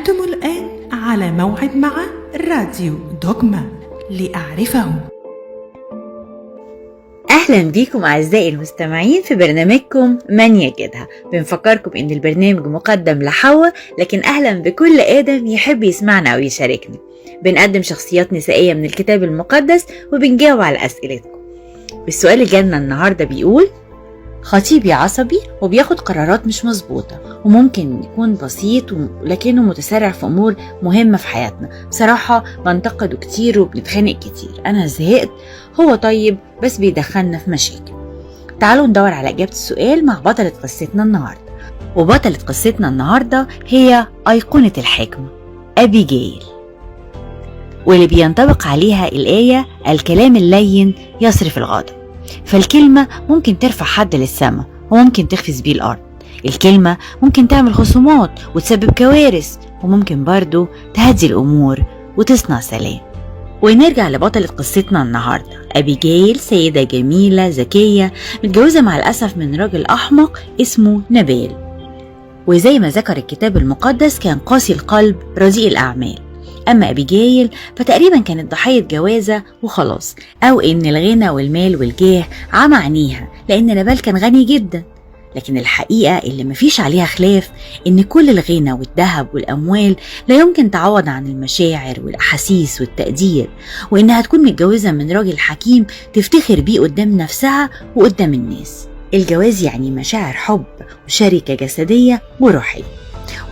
أنتم الآن على موعد مع راديو دوغما لأعرفه. أهلا بيكم أعزائي المستمعين في برنامجكم من يجدها. بنفكركم إن البرنامج مقدم لحواء، لكن أهلا بكل آدم يحب يسمعنا أو يشاركنا. بنقدم شخصيات نسائية من الكتاب المقدس وبنجاوب على أسئلتكم. السؤال اللي جالنا النهاردة بيقول: خطيبي عصبي وبياخد قرارات مش مظبوطة، وممكن يكون بسيط لكنه متسرع في أمور مهمة في حياتنا. بصراحة بنتقده كتير وبنتخانق كتير، أنا زهقت. هو طيب بس بيدخلنا في مشاكل. تعالوا ندور على إجابة السؤال مع بطلة قصتنا النهاردة. وبطلة قصتنا النهاردة هي أيقونة الحكمة أبيجايل، واللي بينطبق عليها الآية: الكلام اللين يصرف الغضب. فالكلمة ممكن ترفع حد للسماء وممكن تخفز بيه الأرض. الكلمة ممكن تعمل خصومات وتسبب كوارث، وممكن برضو تهدي الأمور وتصنع سلام. ونرجع لبطلة قصتنا النهاردة. أبيجايل سيدة جميلة ذكية متجوزة مع الأسف من راجل أحمق اسمه نابال، وزي ما ذكر الكتاب المقدس كان قاسي القلب رديء الأعمال. أما أبيجايل فتقريبا كانت ضحية جوازة وخلاص، أو إن الغنى والمال والجاه عمى عينيها، لأن نابال كان غني جدا. لكن الحقيقة اللي مفيش عليها خلاف إن كل الغنى والذهب والأموال لا يمكن تعوض عن المشاعر والأحاسيس والتقدير، وإنها تكون متجوزة من راجل حكيم تفتخر بيه قدام نفسها وقدام الناس. الجواز يعني مشاعر حب وشركة جسدية وروحية.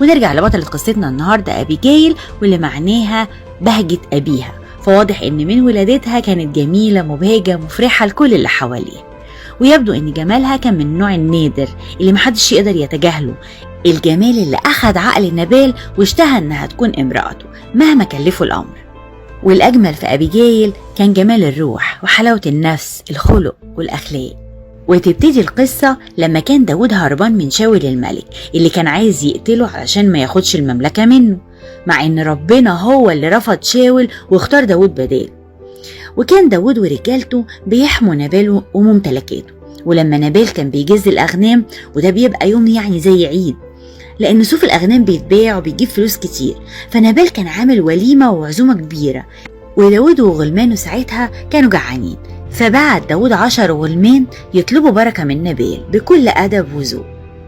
ونرجع لبطلة قصتنا النهاردة أبيجايل، واللي معناها بهجة أبيها. فواضح إن من ولادتها كانت جميلة مبهجة مفرحة لكل اللي حواليها، ويبدو إن جمالها كان من النوع النادر اللي محدش يقدر يتجاهله، الجمال اللي أخذ عقل نابال واشتهى إنها تكون امرأته مهما كلفه الأمر. والأجمل في أبيجايل كان جمال الروح وحلاوة النفس، الخلق والأخلاق. وتبتدي القصة لما كان داود هربان من شاول الملك اللي كان عايز يقتله علشان ما ياخدش المملكة منه، مع ان ربنا هو اللي رفض شاول واختار داود بداله. وكان داود ورجالته بيحموا نابال وممتلكاته. ولما نابال كان بيجز الأغنام، وده بيبقى يوم يعني زي عيد، لأن صوف الأغنام بيتباع وبيجيب فلوس كتير، فنابال كان عامل وليمة وعزومة كبيرة، وداود وغلمانه ساعتها كانوا جعانين. فبعت داود 10 غلمان يطلبوا بركة من نابال بكل أدب وذوق،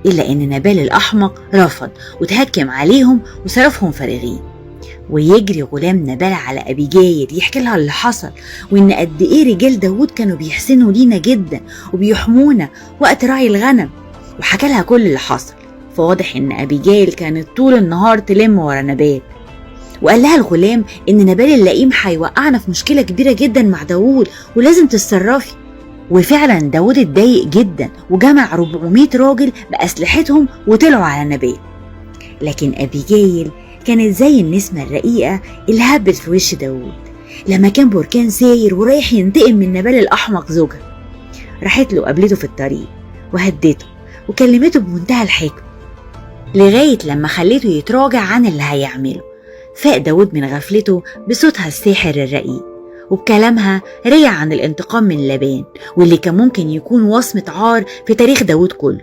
إلا إن نابال الأحمق رفض وتهكم عليهم وصرفهم فارغين. ويجري غلام نابال على أبيجايل يحكي لها اللي حصل، وإن قد إيه رجال داود كانوا بيحسنوا لينا جدا وبيحمونا وقت راعي الغنم، وحكى لها كل اللي حصل. فواضح إن أبيجايل كانت طول النهار تلم ورا نابال. وقال لها الغلام إن نابال اللئيم هيوقعنا في مشكلة كبيرة جدا مع داود ولازم تتصرفي. وفعلا داود اتضايق جدا وجمع 400 راجل بأسلحتهم وطلعوا على نابال. لكن أبيجايل كانت زي النسمة الرقيقة اللي هبت في وش داود لما كان بركان ساير ورايح ينتقم من نابال الأحمق زوجها. راحت له قابلته في الطريق وهدته وكلمته بمنتهى الحكمة، لغاية لما خليته يتراجع عن اللي هيعمله. فاق داود من غفلته بصوتها الساحر الرقيق، وبكلامها رجع عن الانتقام من لابان، واللي كان ممكن يكون وصمة عار في تاريخ داود كله.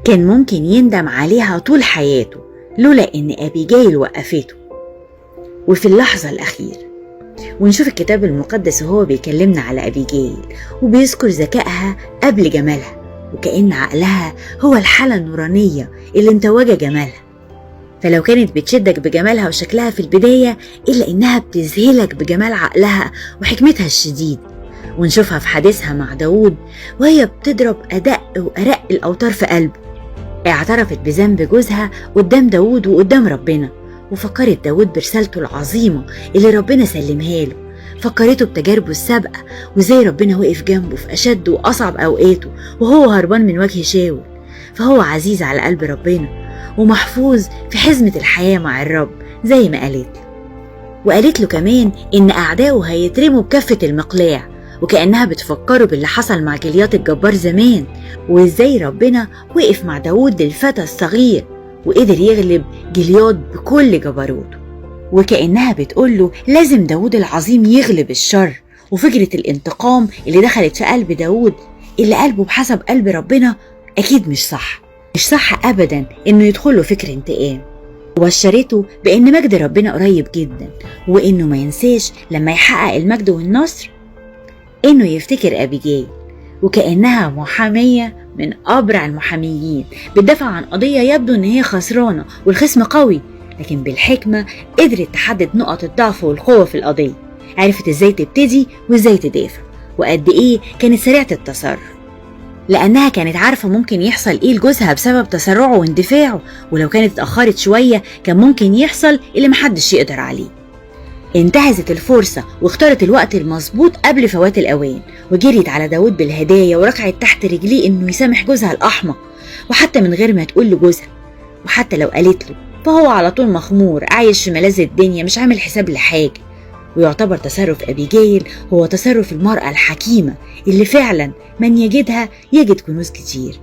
كان ممكن يندم عليها طول حياته لولا إن أبيجايل وقفته. وفي اللحظة الأخيرة ونشوف الكتاب المقدس وهو بيكلمنا على أبيجايل وبيذكر ذكائها قبل جمالها، وكأن عقلها هو الحالة النورانية اللي متوجة جمالها. فلو كانت بتشدك بجمالها وشكلها في البداية، إلا إنها بتذهلك بجمال عقلها وحكمتها الشديد. ونشوفها في حديثها مع داود وهي بتضرب أدق وأرق الأوتار في قلبه. اعترفت بذنب جوزها قدام داود وقدام ربنا، وفكرت داود برسالته العظيمة اللي ربنا سلمها له. فكرته بتجاربه السابقة وزي ربنا وقف جنبه في أشد وأصعب أوقاته وهو هربان من وجه شاول. فهو عزيز على قلب ربنا ومحفوظ في حزمة الحياة مع الرب زي ما قالت له. وقالت له كمان إن أعداؤه هيترموا بكفة المقلاع، وكأنها بتفكره باللي حصل مع جليات الجبار زمان، وإزاي ربنا وقف مع داود الفتى الصغير وقدر يغلب جليات بكل جبروته. وكأنها بتقوله لازم داود العظيم يغلب الشر. وفكرة الانتقام اللي دخلت في قلب داود اللي قلبه بحسب قلب ربنا أكيد مش صح أبدا إنه يدخله فكر انتقام. وبشرته بأن مجد ربنا قريب جدا، وإنه ما ينساش لما يحقق المجد والنصر إنه يفتكر أبيجايل، وكأنها محامية من أبرع المحاميين بتدافع عن قضية يبدو إن هي خسرانة والخصم قوي، لكن بالحكمة قدرت تحدد نقط الضعف والقوة في القضية، عرفت إزاي تبتدي وإزاي تدافع، وقد إيه كانت سريعة التصرف، لأنها كانت عارفة ممكن يحصل إيه لجوزها بسبب تسرعه واندفاعه، ولو كانت اتأخرت شوية كان ممكن يحصل اللي محدش يقدر عليه. انتهزت الفرصة واختارت الوقت المظبوط قبل فوات الأوان، وجريت على داود بالهدايا وركعت تحت رجليه إنه يسامح جوزها الأحمق، وحتى من غير ما تقول لجوزها، وحتى لو قالت له فهو على طول مخمور عايش في ملاذ الدنيا مش عامل حساب لحاجة. ويعتبر تصرف أبيجايل هو تصرف المرأة الحكيمة اللي فعلا من يجدها يجد كنوز كتير.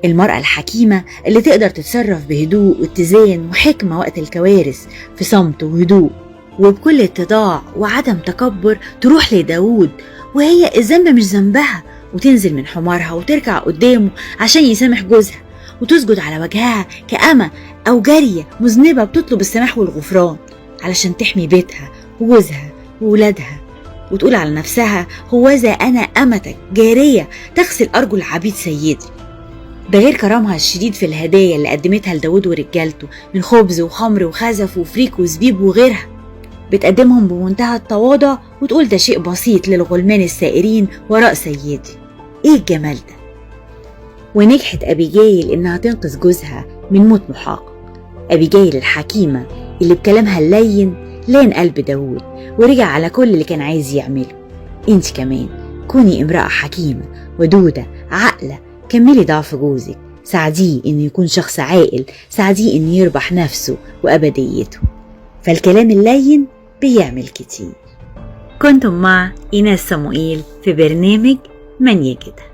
المرأة الحكيمة اللي تقدر تتصرف بهدوء واتزان وحكمة وقت الكوارث، في صمت وهدوء وبكل اتضاع وعدم تكبر تروح لداود وهي الذنب مش ذنبها، وتنزل من حمارها وتركع قدامه عشان يسامح جوزها، وتسجد على وجهها كأمة أو جارية مذنبة بتطلب السماح والغفران علشان تحمي بيتها وجوزها وولادها، وتقول على نفسها هوذا أنا أمتك جارية تغسل أرجل عبيد سيدي. ده غير كرمها الشديد في الهدايا اللي قدمتها لداود ورجالته من خبز وخمر وخزف وفريك وزبيب وغيرها، بتقدمهم بمنتهى التواضع وتقول ده شيء بسيط للغلمان السائرين وراء سيدي. ايه الجمال ده! ونجحت أبيجايل إنها تنقذ جوزها من موت محقق. أبيجايل الحكيمة اللي بكلامها اللين لين قلب داود ورجع على كل اللي كان عايز يعمله. انت كمان كوني امرأة حكيمة ودودة عاقلة، كملي ضعف جوزك، ساعديه إنه يكون شخص عاقل، ساعديه إنه يربح نفسه وأبديته، فالكلام اللين بيعمل كتير. كنتم مع إيناس صموئيل في برنامج من يجدها.